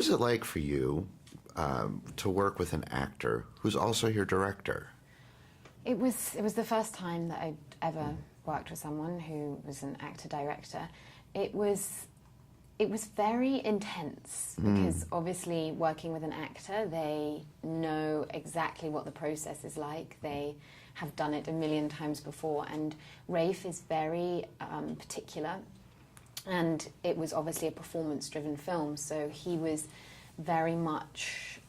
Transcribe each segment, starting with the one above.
was it like for you to work with an actor who's also your director? It was the first time that I'd ever worked with someone who was an actor-director. It was very intense because obviously working with an actor, they know exactly what the process is like. They have done it a million times before, and Ralph is very particular, and it was obviously a performance-driven film, so he was very much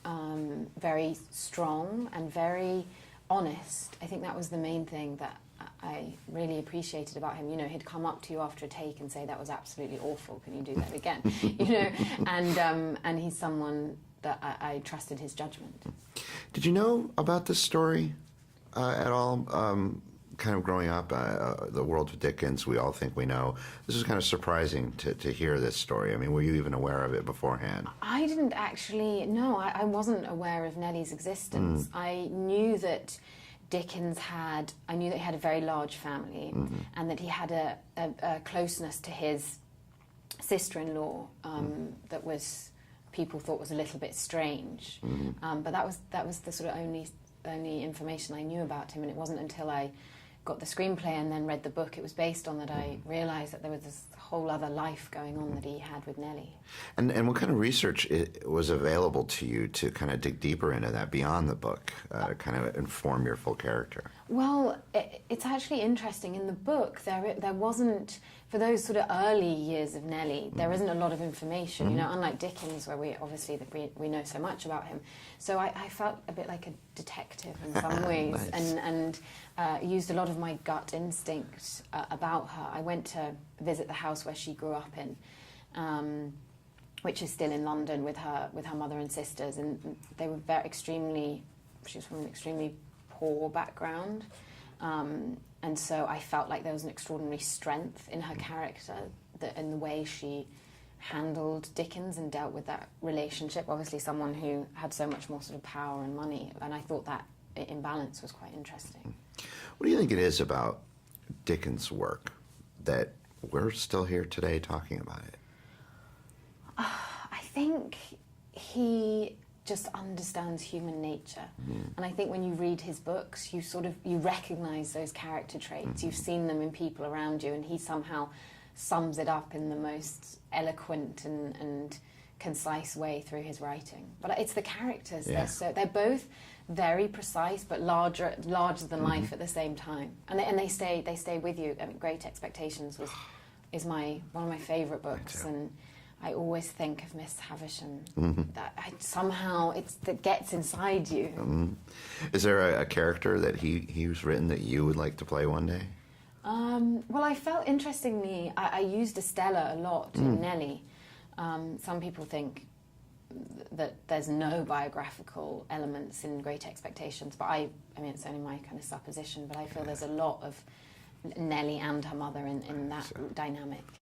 very strong and very honest. I think that was the main thing that I really appreciated about him. You know, he'd come up to you after a take and say, "That was absolutely awful, can you do that again?" You know, and he's someone that I trusted his judgment. Did you know about this story at all? Kind of growing up, the world of Dickens, we all think we know. This is kind of surprising to hear this story. I mean, were you even aware of it beforehand? I didn't actually, no, I wasn't aware of Nellie's existence. I knew that Dickens I knew that he had a very large family, and that he had a closeness to his sister-in-law that people thought was a little bit strange. But that was the sort of only information I knew about him, and it wasn't until I got the screenplay and then read the book it was based on that I realised that there was this whole other life going on that he had with Nellie. And what kind of research was available to you to kind of dig deeper into that beyond the book, kind of inform your full character? Well, it's actually interesting. In the book, there wasn't, for those sort of early years of Nellie, there isn't a lot of information, you know, unlike Dickens, where we know so much about him. So I felt a bit like a detective in some ways. Nice. and used a lot of my gut instinct about her. I went to visit the house where she grew up in, which is still in London with her mother and sisters, and they were she was from an extremely poor background, and so I felt like there was an extraordinary strength in her character, in the way she handled Dickens and dealt with that relationship. Obviously someone who had so much more sort of power and money, and I thought that imbalance was quite interesting. What do you think it is about Dickens' work that we're still here today talking about it? I think he just understands human nature. And I think when you read his books, you recognise those character traits. You've seen them in people around you, and he somehow sums it up in the most eloquent and concise way through his writing. But it's the characters. Yeah. They're both very precise, but larger than life at the same time. And they stay with you. I mean, Great Expectations is one of my favourite books, and I always think of Miss Havisham. That somehow that gets inside you. Is there a character that he's written that you would like to play one day? Well, I felt, interestingly, I used Estella a lot in Nellie. Some people think that there's no biographical elements in Great Expectations, but I mean, it's only my kind of supposition, but I feel there's a lot of Nellie and her mother in that dynamic.